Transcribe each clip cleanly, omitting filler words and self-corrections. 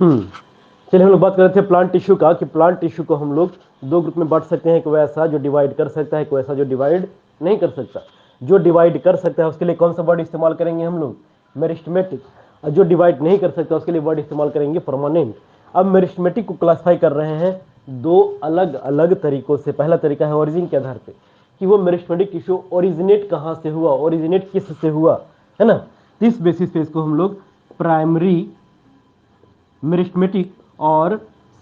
चलिए हम लोग बात कर रहे थे प्लांट टिश्यू का, कि प्लांट टिश्यू को हम लोग दो ग्रुप में बांट सकते हैं, एक वैसा जो डिवाइड कर सकता है, एक वैसा जो डिवाइड नहीं कर सकता। जो डिवाइड कर सकता है उसके लिए कौन सा वर्ड इस्तेमाल करेंगे हम लोग? मेरिस्टेमेटिक। और जो डिवाइड नहीं कर सकता उसके लिए वर्ड इस्तेमाल करेंगे परमानेंट। अब मेरिस्टेमेटिक को क्लासिफाई कर रहे हैं दो अलग अलग तरीकों से। पहला तरीका है ओरिजिन के आधार पे, कि वो मेरिस्टेमेटिक टिश्यू ओरिजिनेट कहाँ से हुआ, ओरिजिनेट किस से हुआ, है ना। तो इस बेसिस पे इसको हम लोग प्राइमरी मेरिस्टेमेटिक और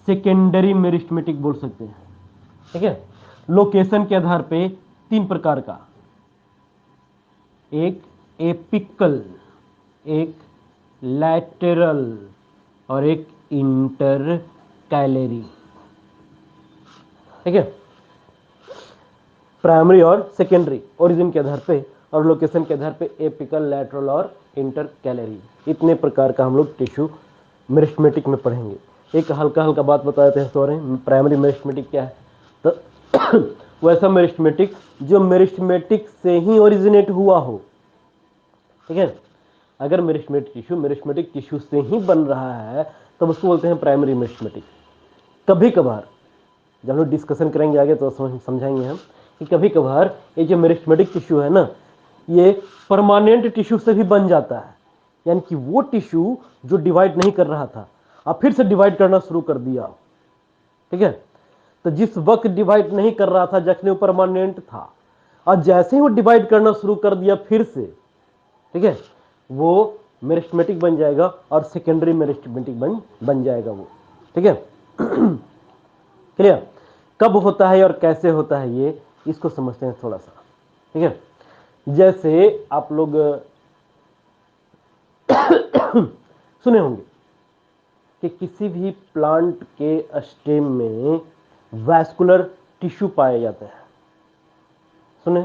सेकेंडरी मेरिस्टेमेटिक बोल सकते हैं। ठीक है। लोकेशन के आधार पे तीन प्रकार का, एक एपिकल, एक लैटरल और एक इंटरकैलरी। ठीक है। प्राइमरी और सेकेंडरी ओरिजिन के आधार पे और लोकेशन के आधार पे एपिकल, लैटरल और इंटरकैलरी, इतने प्रकार का हम लोग टिश्यू मेरिस्टेमेटिक में पढ़ेंगे। एक हल्का हल्का बात बता देते हैं सॉरी, प्राइमरी मेरिस्टेमेटिक क्या है। तो वैसा मेरिस्टेमेटिक जो मेरिस्टेमेटिक से ही ओरिजिनेट हुआ हो। ठीक है। अगर मेरिस्टेमेटिक टिश्यू से ही बन रहा है तब उसको बोलते हैं प्राइमरी मेरिस्टेमेटिक। कभी कभार जब हम लोग डिस्कशन करेंगे आगे तो समझाएंगे हम कि कभी कभार ये जो मेरिस्टेमेटिक टिश्यू है ना, ये परमानेंट टिश्यू से भी बन जाता है। यानी कि वो टिश्यू जो डिवाइड नहीं कर रहा था अब फिर से डिवाइड करना शुरू कर दिया। ठीक है। तो जिस वक्त डिवाइड नहीं कर रहा था जखने वो परमानेंट था, और जैसे ही वो डिवाइड करना शुरू कर दिया फिर से, ठीक है, वो मेरिस्टेमेटिक बन जाएगा और सेकेंडरी मेरिस्टेमेटिक बन जाएगा वो। ठीक है। क्लियर? कब होता है और कैसे होता है ये, इसको समझते हैं थोड़ा सा। ठीक है। जैसे आप लोग सुने होंगे कि किसी भी प्लांट के स्टेम में वैस्कुलर टिश्यू पाए जाते हैं। सुने?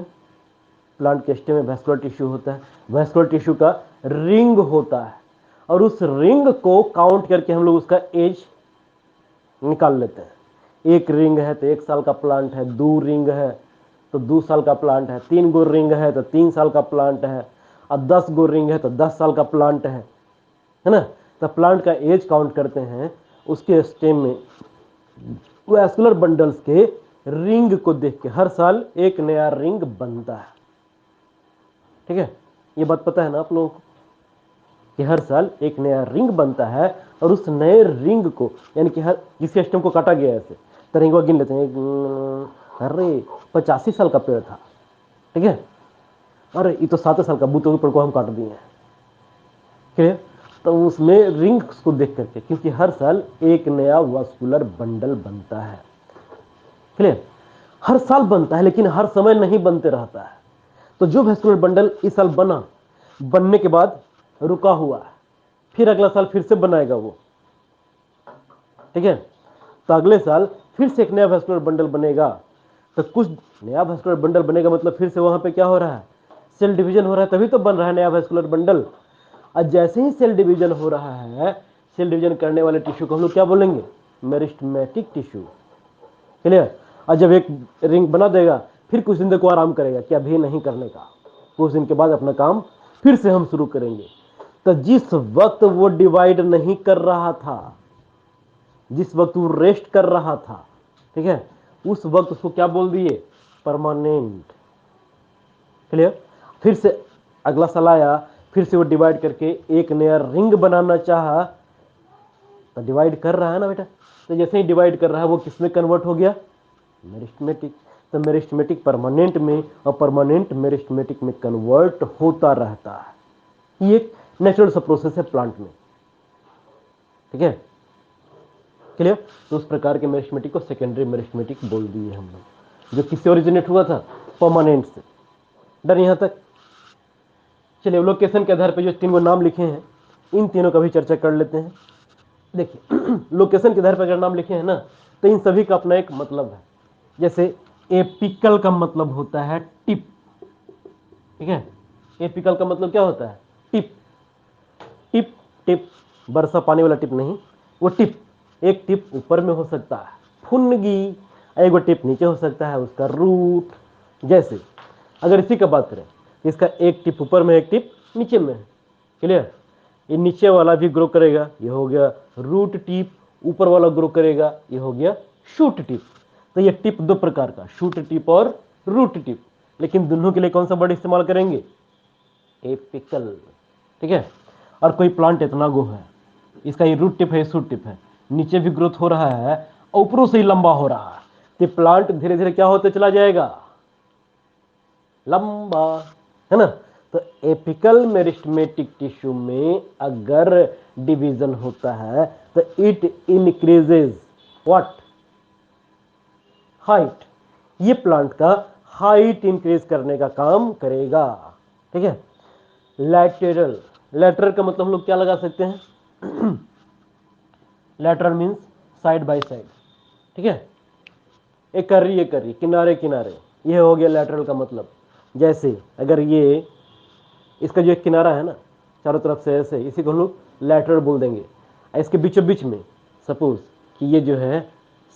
प्लांट के स्टेम में वैस्कुलर टिश्यू होता है। वैस्कुलर टिश्यू का रिंग होता है और उस रिंग को काउंट करके हम लोग उसका एज निकाल लेते हैं। एक रिंग है तो 1 साल का प्लांट है, 2 रिंग है तो 2 साल का प्लांट है, 3 गो रिंग है तो 3 साल का प्लांट है, और 10 गो रिंग है तो 10 साल का प्लांट है ना। तो प्लांट का एज काउंट करते हैं उसके स्टेम में वैस्कुलर बंडल्स के रिंग को देख के। हर साल एक नया रिंग बनता है। ठीक है। ये बात पता है ना आप लोगों को कि हर साल एक नया रिंग बनता है, और उस नए रिंग को यानी कि हर किसी स्टेम को काटा गया है ऐसे तो रिंग गिन लेते हैं। अरे 85 साल का पेड़ था, ठीक है, अरे ये तो 7 साल का बूतों के पेड़ को हम काट दिए हैं। ठीक है। तो उसमें रिंग्स को देख करके, क्योंकि हर साल एक नया वास्कुलर बंडल बनता है। क्लियर? हर साल बनता है लेकिन हर समय नहीं बनते रहता है। तो जो वैस्कुलर बंडल इस साल बना, बनने के बाद रुका हुआ है, फिर अगला साल फिर से बनाएगा वो। ठीक है। तो अगले साल फिर से एक नया वैस्कुलर बंडल बनेगा। तो कुछ नया वैस्कुलर बंडल बनेगा मतलब फिर से वहां पे क्या हो रहा है, सेल डिवीजन हो रहा है, तभी तो बन रहा है नया वैस्कुलर बंडल। और जैसे ही सेल डिवीजन हो रहा है, सेल डिवीजन करने वाले टिश्यू को हम लोग क्या बोलेंगे? Meristematic tissue. क्लियर? और जब एक रिंग बना देगा फिर कुछ दिन तक वो आराम करेगा कि अभी नहीं करने का, कुछ दिन के बाद अपना काम फिर से हम शुरू करेंगे। तो जिस वक्त वो डिवाइड नहीं कर रहा था, जिस वक्त वो रेस्ट कर रहा था, ठीक है, उस वक्त उसको क्या बोल दिए? परमानेंट। क्लियर? फिर से अगला साल आया, फिर से वो डिवाइड करके एक नया रिंग बनाना चाहा, तो डिवाइड कर रहा है ना बेटा, तो जैसे ही डिवाइड कर रहा है वो किसमें कन्वर्ट हो गया? मेरिस्टेमेटिक। तो मेरिस्टेमेटिक परमानेंट में और परमानेंट मेरिस्टेमेटिक में कन्वर्ट होता रहता है। ये एक नेचुरल सा प्रोसेस है प्लांट में। ठीक है। क्लियर? तो उस प्रकार के मेरिस्टेमेटिक को सेकेंडरी मेरिस्टेमेटिक बोल दिए हम लोग, जो किससे ओरिजिनेट हुआ था? परमानेंट से। डर यहां तक? चलिए लोकेशन के आधार पर जो 3 नाम लिखे हैं इन तीनों का भी चर्चा कर लेते हैं। देखिए लोकेशन के आधार पर अगर नाम लिखे हैं ना तो इन सभी का अपना एक मतलब है। जैसे एपिकल का मतलब होता है टिप। ठीक है। एपिकल का मतलब क्या होता है? टिप। टिप, टिप बरसा पानी वाला टिप नहीं, वो टिप। एक टिप ऊपर में हो सकता है फुनगी, एक वो टिप नीचे हो सकता है उसका रूट। जैसे अगर इसी का बात करें, इसका एक टिप ऊपर में एक टिप नीचे में है। क्लियर? ये नीचे वाला भी ग्रो करेगा, ये हो गया रूट टिप, ऊपर वाला ग्रो करेगा, ये हो गया शूट टिप। तो ये टिप दो प्रकार का, शूट टिप और रूट टिप, लेकिन दोनों के लिए कौन सा वर्ड इस्तेमाल करेंगे? एपिकल। ठीक है। और कोई प्लांट इतना गो है, इसका ये रूट टिप है, शूट टिप है, नीचे भी ग्रोथ हो रहा है, ऊपरों से ही लंबा हो रहा है, तो प्लांट धीरे धीरे क्या होते चला जाएगा? लंबा, है ना। तो एपिकल मेरिस्टेमेटिक टिश्यू में अगर डिवीजन होता है तो इट इंक्रीजेज व्हाट? हाइट। ये प्लांट का हाइट इंक्रीज करने का काम करेगा। ठीक है। लैटरल, लैटरल का मतलब हम लोग क्या लगा सकते हैं? Lateral means side by side. ठीक है। एक कर्री, एक कर्री, किनारे किनारे, ये हो गया लैटरल का मतलब। जैसे अगर ये इसका जो एक किनारा है ना चारों तरफ से ऐसे, इसी को हम लोग लैटरल बोल देंगे। इसके बीचों बीच में सपोज कि ये जो है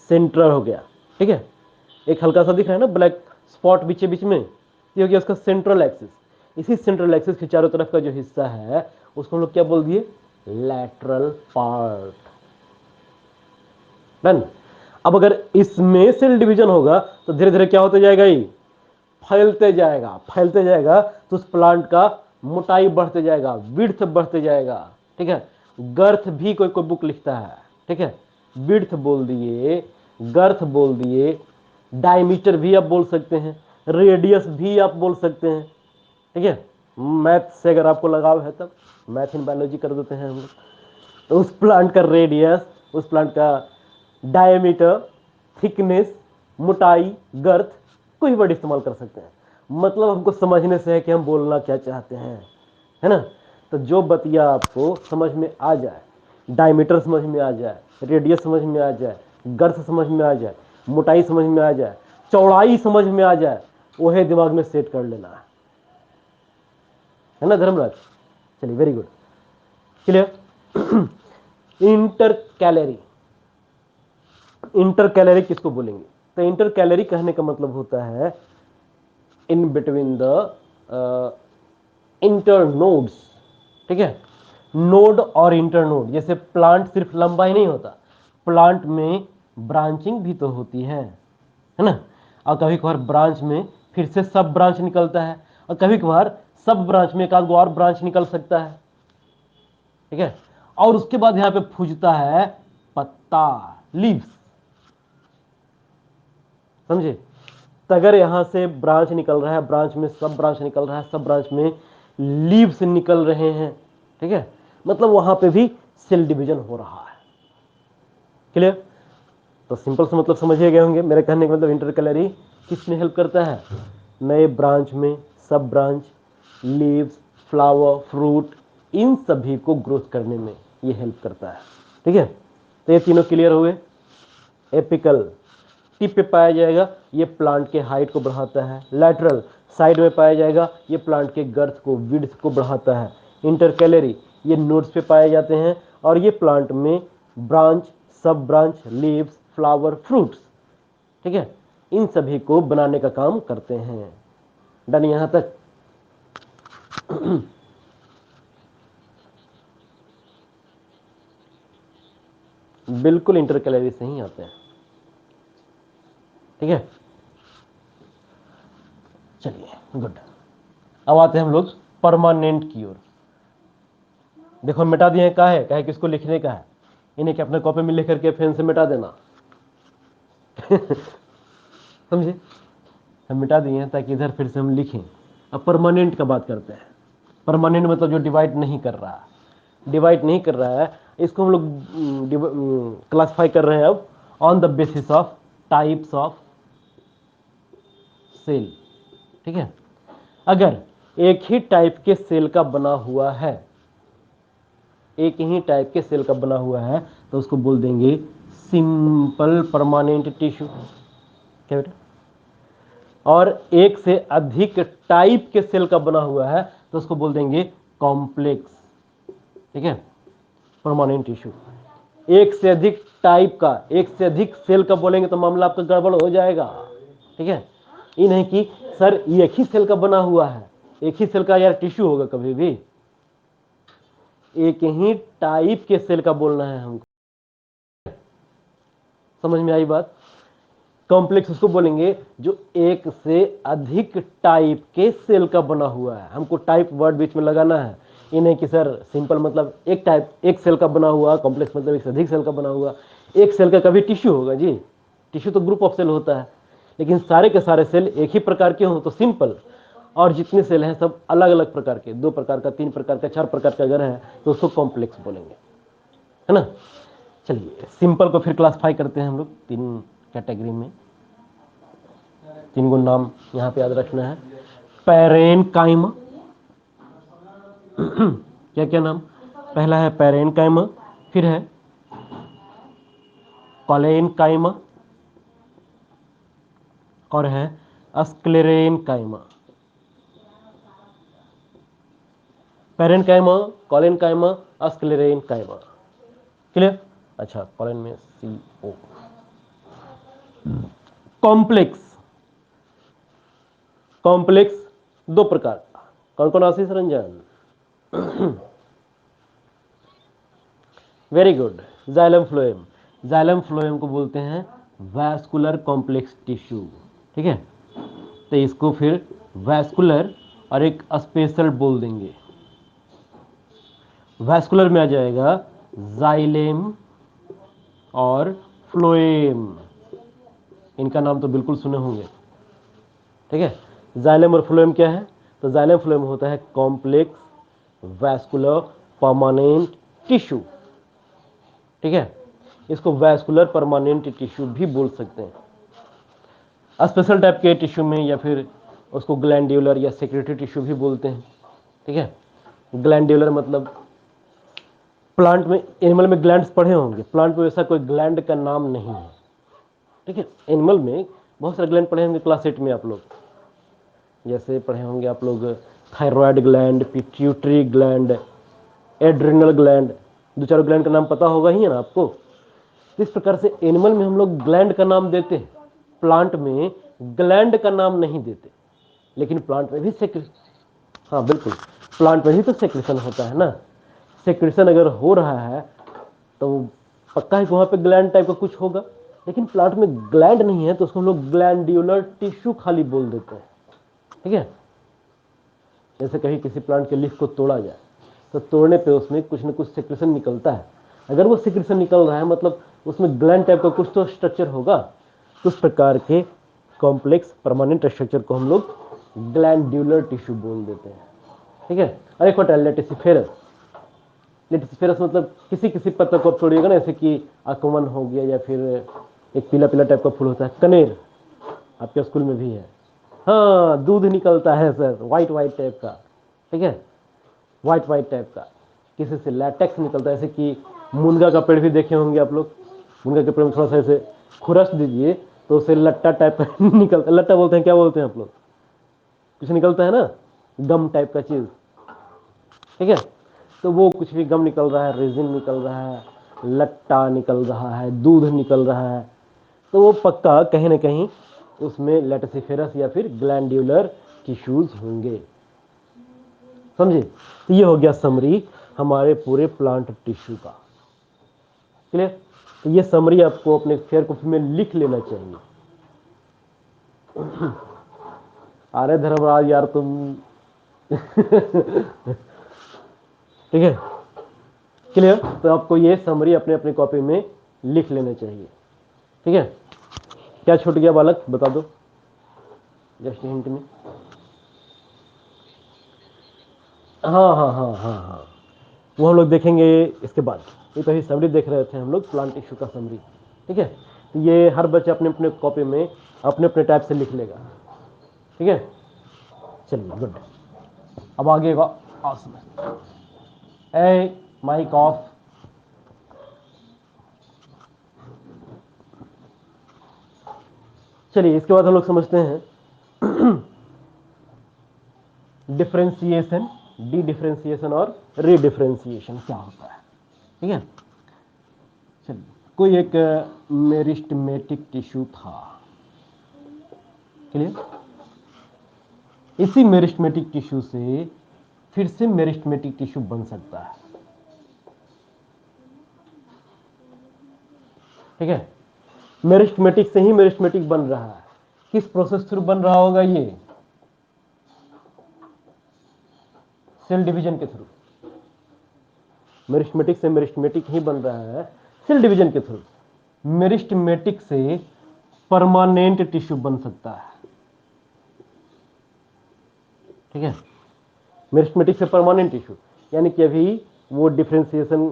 सेंट्रल हो गया। ठीक है। एक हल्का सा दिख रहा है ना ब्लैक स्पॉट बीच बीच में, ये हो गया उसका सेंट्रल एक्सिस। इसी सेंट्रल एक्सिस के चारों तरफ का जो हिस्सा है उसको हम लोग क्या बोल दिए? Lateral part. डन। अब अगर इसमें सेल डिवीजन होगा तो धीरे धीरे क्या होते जाएगा? ये फैलते जाएगा, फैलते जाएगा, तो उस प्लांट का मोटाई बढ़ते जाएगा, विड्थ बढ़ते जाएगा। ठीक है। गर्थ भी कोई कोई बुक लिखता है। ठीक है। विड्थ बोल दिए, गर्थ बोल दिए, डायमीटर भी आप बोल सकते हैं, रेडियस भी आप बोल सकते हैं। ठीक है। मैथ से अगर आपको लगाव है तब मैथ इन बायोलॉजी कर देते हैं हम लोग। तो उस प्लांट का रेडियस, उस प्लांट का डायमीटर, थिकनेस, मोटाई, गर्थ, कोई वर्ड इस्तेमाल कर सकते हैं। मतलब हमको समझने से है कि हम बोलना क्या चाहते हैं, है ना। तो जो बतिया आपको समझ में आ जाए, डायमीटर समझ में आ जाए, रेडियस समझ में आ जाए, गर्थ समझ में आ जाए, मोटाई समझ में आ जाए, चौड़ाई समझ में आ जाए, वही दिमाग में सेट कर लेना है ना धर्मराज। चलिए, very good, clear. Inter calorie, inter calorie किसको बोलेंगे? तो इंटर कैलोरी कहने का मतलब होता है in between the inter nodes. ठीक है। नोड और इंटर नोड, जैसे प्लांट सिर्फ लंबा ही नहीं होता, प्लांट में ब्रांचिंग भी तो होती है ना। और कभी कभार ब्रांच में फिर से सब ब्रांच निकलता है, और कभी कभार सब ब्रांच में एक आध गो और ब्रांच निकल सकता है। ठीक है। और उसके बाद यहां पे फूजता है पत्ता, लीव्स, समझे। तो अगर यहां से ब्रांच निकल रहा है, ब्रांच में सब ब्रांच निकल रहा है, सब ब्रांच में लीव्स निकल रहे हैं, ठीक है, मतलब वहां पे भी सेल डिवीजन हो रहा है। क्लियर। तो सिंपल से मतलब समझ गए होंगे मेरे कहने का मतलब इंटरकैलोरी किस में हेल्प करता है? नए ब्रांच में सब ब्रांच, लीव्स, फ्लावर, फ्रूट, इन सभी को ग्रोथ करने में ये हेल्प करता है। ठीक है। तो ये तीनों क्लियर हुए। एपिकल टिप पे पाया जाएगा, ये प्लांट के हाइट को बढ़ाता है। लैटरल साइड में पाया जाएगा, ये प्लांट के गर्थ को, विड्थ को बढ़ाता है। इंटरकैलोरी ये नोड्स पे पाए जाते हैं, और ये प्लांट में ब्रांच, सब ब्रांच, लीव्स, फ्लावर, फ्रूट्स, ठीक है, इन सभी को बनाने का काम करते हैं। डन यहां तक? बिल्कुल इंटरकैलोरी से ही आते हैं। ठीक है। चलिए, गुड। अब आते हैं हम लोग परमानेंट की ओर। देखो मिटा दिए का है, कहे किसको लिखने का है, इन्हें कि अपने कॉपी में लिख करके पेन से मिटा देना। समझे। हम मिटा दिए हैं ताकि इधर फिर से हम लिखें। अब परमानेंट का बात करते हैं। परमानेंट मतलब जो डिवाइड नहीं कर रहा है, डिवाइड नहीं कर रहा है, इसको हम लोग क्लासिफाई कर रहे हैं अब on the basis of types of cell. ठीक है। अगर एक ही टाइप के सेल का बना हुआ है, एक ही टाइप के सेल का बना हुआ है, तो उसको बोल देंगे सिंपल परमानेंट टिश्यू। क्या बेटा? और एक से अधिक टाइप के सेल का बना हुआ है तो उसको बोल देंगे कॉम्प्लेक्स। ठीक है। Permanent tissue. एक से अधिक टाइप का, एक से अधिक सेल का बोलेंगे तो मामला आपका गड़बड़ हो जाएगा। ठीक है। ये नहीं कि सर एक ही सेल का बना हुआ है, एक ही सेल का यार टिश्यू होगा कभी भी? एक ही टाइप के सेल का बोलना है हमको। समझ में आई बात? कॉम्प्लेक्स उसको बोलेंगे जो एक से अधिक टाइप के सेल का बना हुआ है। हमको टाइप वर्ड बीच में लगाना है, ये नहीं कि सर सिंपल मतलब एक टाइप, एक सेल का बना हुआ, कॉम्प्लेक्स मतलब एक से अधिक सेल का बना हुआ। एक सेल का कभी टिश्यू होगा जी? टिश्यू तो ग्रुप ऑफ सेल होता है, लेकिन सारे के सारे सेल एक ही प्रकार के हों तो सिंपल, और जितने सेल हैं सब अलग अलग प्रकार के, 2 प्रकार का, 3 प्रकार का, 4 प्रकार का अगर है तो उसको कॉम्प्लेक्स बोलेंगे, है ना। चलिए सिंपल को फिर क्लासिफाई करते हैं हम लोग 3 कैटेगरी में। 3 गो नाम यहाँ पे याद रखना है। पैरेनकाइमा, क्या क्या नाम? पहला है पैरेनकाइमा, फिर है कॉलेनकाइमा, और है sclerenchyma. Parenchyma, collenchyma, sclerenchyma. Clear? अच्छा, कॉलेन में CO। कॉम्प्लेक्स, कॉम्प्लेक्स 2 प्रकार का। कौन कौन? Ashish Ranjan, very good. Xylem phloem, xylem phloem को बोलते हैं वैस्कुलर कॉम्प्लेक्स टिश्यू, ठीक है। तो इसको फिर वैस्कुलर और एक स्पेशल बोल देंगे। वैस्कुलर में आ जाएगा जाइलेम और फ्लोएम, इनका नाम तो बिल्कुल सुने होंगे, ठीक है। जाइलम और फ्लोएम क्या है? तो जाइलम फ्लोएम होता है कॉम्प्लेक्स वैस्कुलर परमानेंट टिश्यू, ठीक है। इसको वैस्कुलर परमानेंट टिश्यू भी बोल सकते हैं। स्पेशल टाइप के टिश्यू में या फिर उसको ग्लैंड्यूलर या सेक्रेटरी टिश्यू भी बोलते हैं, ठीक है। ग्लैंड्यूलर मतलब प्लांट में, एनिमल में ग्लैंड्स पढ़े होंगे, प्लांट में वैसा कोई ग्लैंड का नाम नहीं है, ठीक है। एनिमल में बहुत सारे ग्लैंड पढ़े होंगे क्लास 8 में आप लोग, जैसे पढ़े होंगे आप लोग thyroid gland, pituitary gland, adrenal gland, 2-4 gland का नाम पता होगा ही है ना आपको। इस प्रकार से एनिमल में हम लोग ग्लैंड का नाम देते हैं, प्लांट में ग्लैंड का नाम नहीं देते। लेकिन प्लांट में भी हाँ बिल्कुल, प्लांट में भी तो सेक्रेशन होता है ना। सेक्रेशन अगर हो रहा है तो पक्का है कि वहां पे ग्लैंड टाइप का कुछ होगा, लेकिन प्लांट में ग्लैंड नहीं है तो उसको हम लोग ग्लैंड्यूलर टिश्यू खाली बोल देते हैं, ठीक है। जैसे कहीं किसी प्लांट के लीफ को तोड़ा जाए तो तोड़ने पे उसमें कुछ न कुछ सेक्रेशन निकलता है, अगर वो सेक्रेशन निकल रहा है मतलब उसमें ग्लैंड टाइप का कुछ तो स्ट्रक्चर होगा। तो उस प्रकार के कॉम्प्लेक्स परमानेंट स्ट्रक्चर को हम लोग ग्लैंड्यूलर टिश्यू बोल देते हैं, ठीक है। और एक होता है लेटिसिफेरस। लेटिसिफेरस मतलब किसी किसी पत्ते को आप छोड़िएगा ना, जैसे कि अकवन हो गया, या फिर एक पीला पीला टाइप का फूल होता है कनेर, आपके स्कूल में भी है। हाँ, दूध निकलता है सर, व्हाइट व्हाइट टाइप का, ठीक है, व्हाइट व्हाइट टाइप का। किसी से लैटेक्स निकलता है, जैसे कि मुनगा का पेड़ भी देखे होंगे आप लोग। मुनगा के पेड़ में थोड़ा सा ऐसे खुरस दीजिए तो उसे लट्टा टाइप का निकलता, लट्टा बोलते हैं, क्या बोलते हैं आप लोग? कुछ निकलता है ना, गम टाइप का चीज, ठीक है। तो वो कुछ भी गम निकल रहा है, रेजिन निकल रहा है, लट्टा निकल रहा है, दूध निकल रहा है, तो वो पक्का कहीं ना कहीं उसमें लेटिसिफेरस या फिर ग्लैंड्यूलर टिश्यूज होंगे, समझे। तो ये हो गया समरी हमारे पूरे प्लांट टिश्यू का, क्लियर। तो ये समरी आपको अपने फेयर कॉपी में लिख लेना चाहिए। अरे धर्मराज यार तुम ठीक है, क्लियर। तो आपको ये समरी अपने अपने कॉपी में लिख लेना चाहिए, ठीक है। क्या छूट गया बालक, बता दो जस्ट हिंट में। हाँ हाँ हाँ हाँ हाँ, वो हम लोग देखेंगे इसके बाद। ये तो ही समरी देख रहे थे हम लोग, प्लांट टिश्यू का समरी, ठीक है। तो ये हर बच्चा अपने अपने कॉपी में अपने अपने टाइप से लिख लेगा, ठीक है। चलिए गुड। अब आगे का आसमान, ए माइक ऑफ। चलिए इसके बाद हम लोग समझते हैं डिफरेंशिएशन, डी डिफरेंशिएशन और रीडिफरेंशिएशन क्या होता है, ठीक है। चलिए, कोई एक मेरिस्टेमेटिक टिश्यू था, क्लियर। इसी मेरिस्टेमेटिक टिश्यू से फिर से मेरिस्टेमेटिक टिश्यू बन सकता है, ठीक है, मेरिस्टेमेटिक से ही मेरिस्टेमेटिक बन रहा है। किस प्रोसेस थ्रू बन रहा होगा ये? सेल डिवीजन के थ्रू। मेरिस्टेमेटिक से मेरिस्टेमेटिक ही बन रहा है सेल डिवीजन के थ्रू। मेरिस्टेमेटिक से परमानेंट टिश्यू बन सकता है। ठीक है, मेरिस्टेमेटिक से परमानेंट टिश्यू, यानी कि अभी वो डिफरेंशिएशन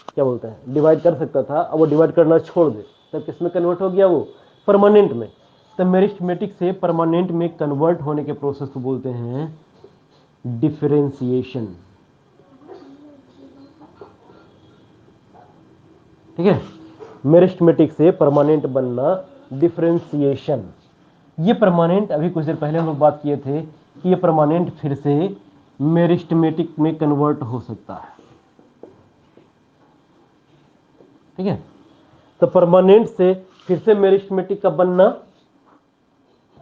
क्या बोलते हैं, डिवाइड कर सकता था, अब वो डिवाइड करना छोड़ दे, तब किसमें कन्वर्ट हो गया? वो परमानेंट में। तब मेरिस्टेमेटिक से परमानेंट में कन्वर्ट होने के प्रोसेस को बोलते हैं डिफरेंशिएशन। ठीक है, मेरिस्टेमेटिक से परमानेंट बनना, डिफरेंशिएशन। ये परमानेंट, अभी कुछ देर पहले हम लोग बात किए थे कि ये परमानेंट फिर से मेरिस्टेमेटिक में कन्वर्ट हो सकता है। ठीक है, तो परमानेंट से फिर से मेरिस्टेमेटिक का बनना,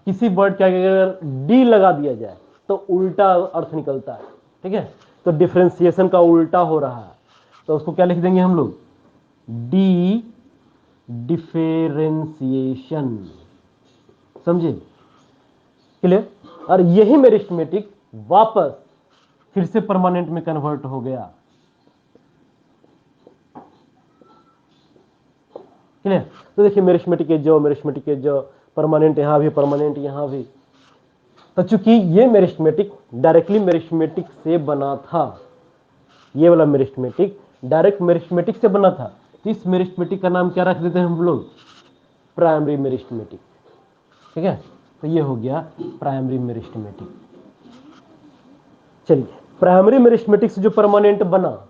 किसी वर्ड के आगे अगर डी लगा दिया जाए तो उल्टा अर्थ निकलता है। ठीक है, तो डिफरेंशिएशन का उल्टा हो रहा है, तो उसको क्या लिख देंगे हम लोग? D differentiation. समझे? क्लियर? और यही मेरिस्टेमेटिक वापस फिर से परमानेंट में कन्वर्ट हो गया। क्लियर? तो देखिए, मेरिस्टेमेटिक के जो परमानेंट यहां भी, परमानेंट यहां भी। तो चूंकि ये मेरिस्टेमेटिक डायरेक्टली मेरिस्टेमेटिक से बना था, ये वाला मेरिस्टेमेटिक डायरेक्ट मेरिस्टेमेटिक से बना था, तो इस मेरिस्टेमेटिक का नाम क्या रख देते हैं हम लोग? Primary meristematic. ठीक है, तो ये हो गया प्राइमरी मेरिस्टेमेटिक। चलिए, प्राइमरी मेरिस्टेमेटिक से जो परमानेंट बना,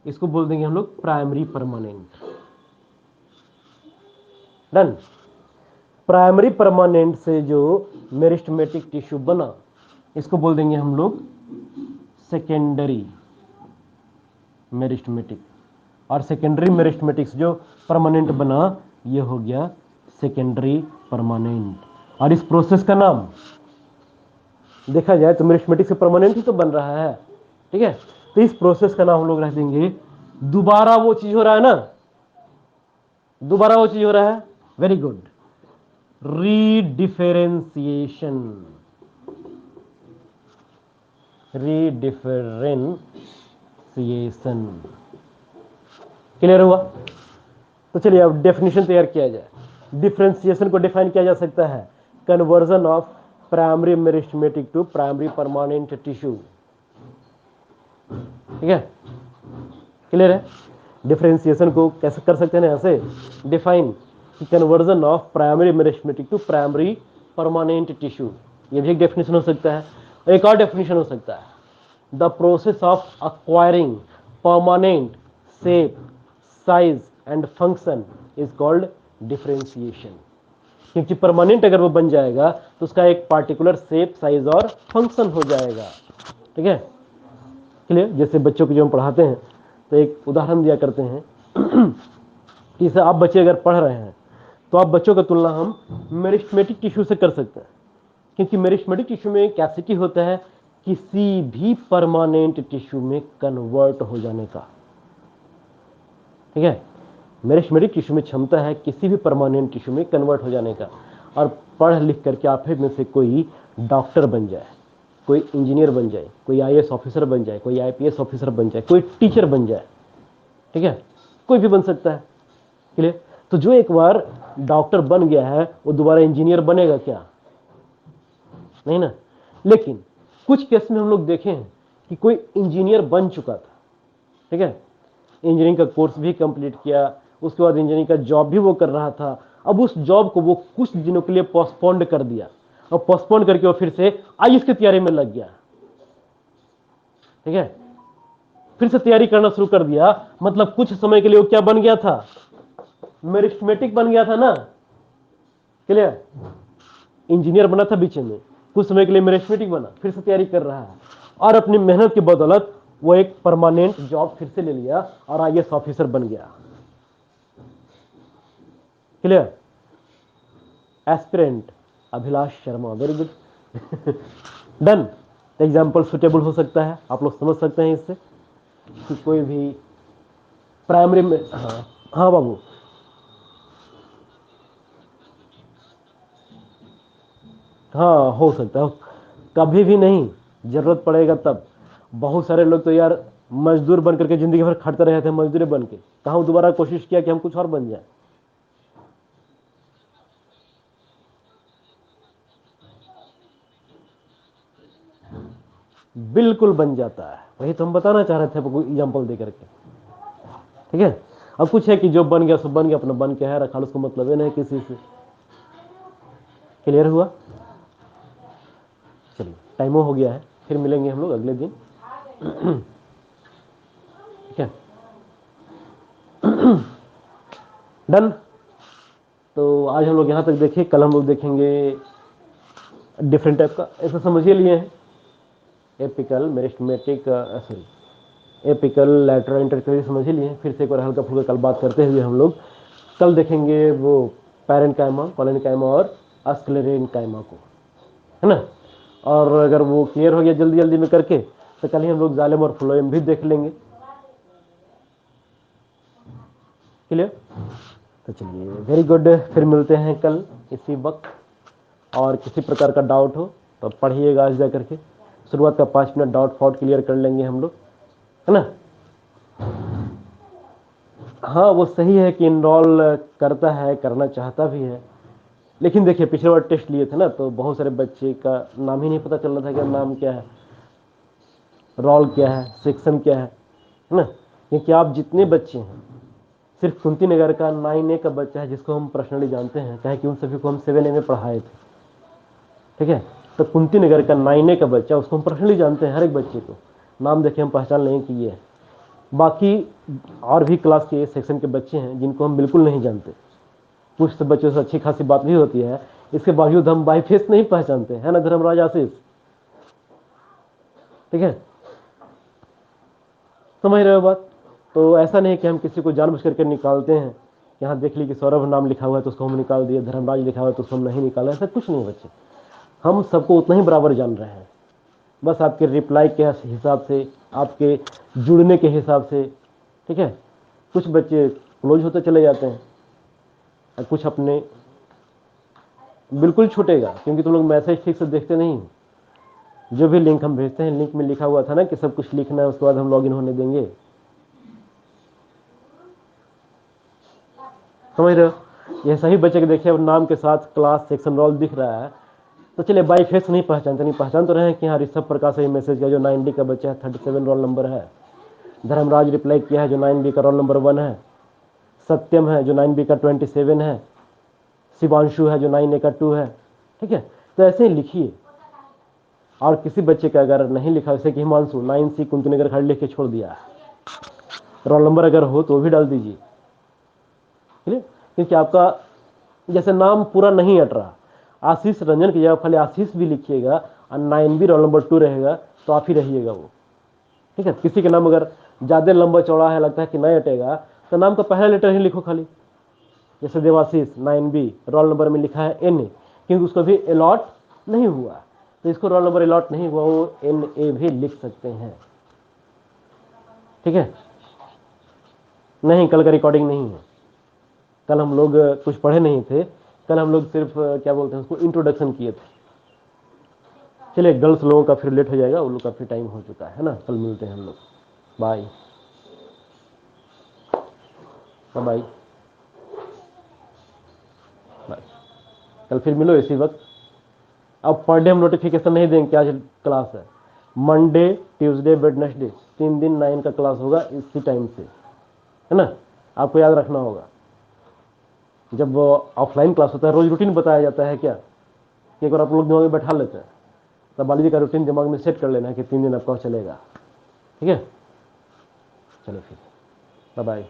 इसको बोल देंगे हम लोग primary permanent. Done. Primary permanent से जो मेरिस्टेमेटिक टिश्यू बना, इसको बोल देंगे हम लोग सेकेंडरी मेरिस्टेमेटिक। और सेकेंडरी मेरिस्टेमेटिक से जो परमानेंट बना, ये हो गया सेकेंडरी परमानेंट। और इस प्रोसेस का नाम देखा जाए तो मेरिस्टेमेटिक से परमानेंट ही तो बन रहा है। ठीक है, तो इस प्रोसेस का नाम हम लोग रख देंगे, दोबारा वो चीज हो रहा है ना, दोबारा वो चीज हो रहा है, वेरी गुड, रीडिफरेंशिएशन। रीडिफरेंशिएशन। क्लियर हुआ? तो चलिए अब डेफिनेशन तैयार किया जाए। डिफरेंशिएशन को डिफाइन किया जा सकता है, conversion of primary meristematic to primary permanent tissue. ठीक है, क्लियर है? डिफरेंशिएशन को कैसे कर सकते हैं ना, ऐसे डिफाइन कि conversion of primary meristematic to primary permanent tissue, ये भी एक डेफिनेशन हो सकता है। एक और डेफिनेशन हो सकता है, the process of acquiring permanent shape, size and function is called differentiation. क्योंकि परमानेंट अगर वो बन जाएगा तो उसका एक पार्टिकुलर शेप, साइज और फंक्शन हो जाएगा। ठीक है, क्लियर? जैसे बच्चों को जो हम पढ़ाते हैं तो एक उदाहरण दिया करते हैं कि जैसे आप बच्चे अगर पढ़ रहे हैं तो आप बच्चों का तुलना हम मेरिस्टेमेटिक टिश्यू से कर सकते हैं, क्योंकि मेरिस्टेमेटिक टिश्यू में कैपेसिटी होता है किसी भी परमानेंट टिश्यू में कन्वर्ट हो जाने का। ठीक है, मेरिस्टेमेटिक टिश्यू में क्षमता है किसी भी परमानेंट टिश्यू में कन्वर्ट हो जाने का। और पढ़ लिख करके आप में से कोई डॉक्टर बन जाए, कोई इंजीनियर बन जाए, कोई आईएएस ऑफिसर बन जाए, कोई आईपीएस ऑफिसर बन जाए, कोई टीचर बन जाए। ठीक है, कोई भी बन सकता है। क्लियर? तो जो एक बार डॉक्टर बन गया है वो दोबारा इंजीनियर बनेगा क्या? नहीं ना। लेकिन कुछ केस में हम लोग देखे हैं कि कोई इंजीनियर बन चुका था, ठीक है, इंजीनियरिंग का कोर्स भी कंप्लीट किया, उसके बाद इंजीनियरिंग का जॉब भी वो कर रहा था, अब उस जॉब को वो कुछ दिनों के लिए पोस्टपोन्ड कर दिया, और पोस्टपोन करके वो फिर से आईएएस की तैयारी में लग गया। ठीक है, फिर से तैयारी करना शुरू कर दिया, मतलब कुछ समय के लिए वो क्या बन गया था? मेरिस्टेमेटिक बन गया था ना। क्लियर? इंजीनियर बना था बीच में, कुछ समय के लिए मेरिस्टेमेटिक बना, फिर से तैयारी कर रहा है, और अपनी मेहनत की बदौलत वो एक परमानेंट जॉब फिर से ले लिया और आईएएस ऑफिसर बन गया। Clear? Aspirant Abhilash Sharma, very good. Done. Example suitable हो सकता है, आप लोग समझ सकते हैं इससे कि कोई भी प्राइमरी में, हाँ बाबू, हाँ हो सकता है, कभी भी नहीं, जरूरत पड़ेगा तब। बहुत सारे लोग तो यार मजदूर बन करके जिंदगी भर खटते रहे थे, मजदूर बन के, कहाँ दोबारा कोशिश किया कि हम कुछ और बन जाए। बिल्कुल बन जाता है, वही तो हम बताना चाह रहे थे आपको एग्जाम्पल दे करके। ठीक है, अब कुछ है कि जो बन गया सो बन गया, अपना बन के है रखा, उसको मतलब ही नहीं किसी से। क्लियर हुआ? चलिए टाइमो हो गया है, फिर मिलेंगे हम लोग अगले दिन। ठीक है, डन। तो आज हम लोग यहाँ तक देखे, कल हम लोग देखेंगे डिफरेंट टाइप का, ऐसा समझिए लिए हैं, apical meristematic, sorry, apical lateral intercalary समझ ही लिए। फिर से एक बार हल्का फुल्का कल बात करते हुए हम लोग कल देखेंगे वो पैरेंकाइमा, कॉलोनिकाइमा और स्क्लेरेनकाइमा को, है ना। और अगर वो क्लियर हो गया जल्दी जल्दी में करके, तो कल ही हम लोग जाइलम और फ्लोएम भी देख लेंगे। क्लियर? तो चलिए, वेरी गुड, फिर मिलते हैं कल इसी वक्त। और किसी प्रकार का डाउट हो तो पढ़िएगा आज जा करके, शुरुआत का 5 मिनट डाउट फाउट क्लियर कर लेंगे हम लोग, है ना। हाँ वो सही है कि इनरोल करता है, करना चाहता भी है, लेकिन देखिए पिछले बार टेस्ट लिए थे ना, तो बहुत सारे बच्चे का नाम ही नहीं पता चल रहा था कि नाम क्या है, रोल क्या है, सेक्शन क्या है ना। क्योंकि आप जितने बच्चे हैं, सिर्फ कुंती नगर का 9A का बच्चा है जिसको हम पर्सनली जानते हैं, कहे कि उन सभी को हम 7A में पढ़ाए थे। ठीक है, तो कुंती नगर का 9A का बच्चा, उसको हम पर्सनली जानते हैं, हर एक बच्चे को नाम देखे हम पहचान लें कि ये है। बाकी और भी क्लास के सेक्शन के बच्चे हैं जिनको हम बिल्कुल नहीं जानते, कुछ तो बच्चों से अच्छी खासी बात भी होती है, इसके बावजूद हम बाई फेस नहीं पहचानते, है ना धर्मराज आशीष। ठीक है, समझ रहे हो बात? तो ऐसा नहीं कि हम किसी को जानबूझ करके निकालते हैं, यहाँ देख ली कि सौरभ नाम लिखा हुआ है तो उसको हम निकाल दिए, धर्मराज लिखा हुआ है तो उसको हम नहीं निकाला, ऐसा कुछ नहीं बच्चे, हम सबको उतना ही बराबर जान रहे हैं। बस आपके रिप्लाई के हिसाब से, आपके जुड़ने के हिसाब से। ठीक है, कुछ बच्चे क्लोज होते चले जाते हैं और कुछ अपने, बिल्कुल छूटेगा क्योंकि तुम लोग मैसेज ठीक से देखते नहीं हो। जो भी लिंक हम भेजते हैं, लिंक में लिखा हुआ था ना कि सब कुछ लिखना है, उसके बाद हम लॉगिन होने देंगे। समझ रहे हो? ये सही बच्चे के देखिए, अब नाम के साथ क्लास सेक्शन रोल दिख रहा है, तो चलिए बाई फेस नहीं पहचानते, नहीं पहचान तो रहे हैं कि हाँ ऋषभ प्रकाश है मैसेज किया जो 9D का बच्चा है, 37 रोल नंबर है। धर्मराज रिप्लाई किया है जो 9B का रोल नंबर 1 है। सत्यम है जो 9B का 27 है। शिवांशु है जो 9A का 2 है। ठीक है, तो ऐसे ही लिखिए। और किसी बच्चे का अगर नहीं लिखा, जैसे कि हिमांशु 9C कुंतनगर खड़ लिख के छोड़ दिया है, रोल नंबर अगर हो तो भी डाल दीजिए। ठीक है, क्योंकि आपका जैसे नाम पूरा नहीं अट रहा, आशीष रंजन की जगह खाली आशीष भी लिखिएगा और 9B रोल नंबर 2 रहेगा तो आप ही रहिएगा वो। ठीक है, किसी का नाम अगर ज्यादा लंबा चौड़ा है, लगता है कि नहीं अटेगा, तो नाम का पहला लेटर ही लिखो खाली, जैसे देवाशीष 9B रोल नंबर में लिखा है NA, क्योंकि उसको भी अलॉट नहीं हुआ, तो इसको रोल नंबर अलॉट नहीं हुआ, वो NA भी लिख सकते हैं। ठीक है, नहीं कल का रिकॉर्डिंग नहीं है, कल हम लोग कुछ पढ़े नहीं थे, कल हम लोग सिर्फ क्या बोलते हैं उसको, इंट्रोडक्शन किए थे। चलिए गर्ल्स लोगों का फिर लेट हो जाएगा, उन लोग का फिर टाइम हो चुका है ना, कल मिलते हैं हम लोग। बाय बाय बाय, कल फिर मिलो इसी वक्त। अब पर डे हम नोटिफिकेशन नहीं देंगे कि आज क्लास है, मंडे ट्यूसडे वेडनेसडे 3 दिन 9 का क्लास होगा इसी टाइम से, है ना। आपको याद रखना होगा, जब ऑफलाइन क्लास होता है रोज रूटीन बताया जाता है क्या, कि एक बार आप लोग दिमाग में बैठा लेते हैं, तब बालाजी का रूटीन दिमाग में सेट कर लेना है कि 3 दिन आपका चलेगा। ठीक है, चलो फिर बाय बाय।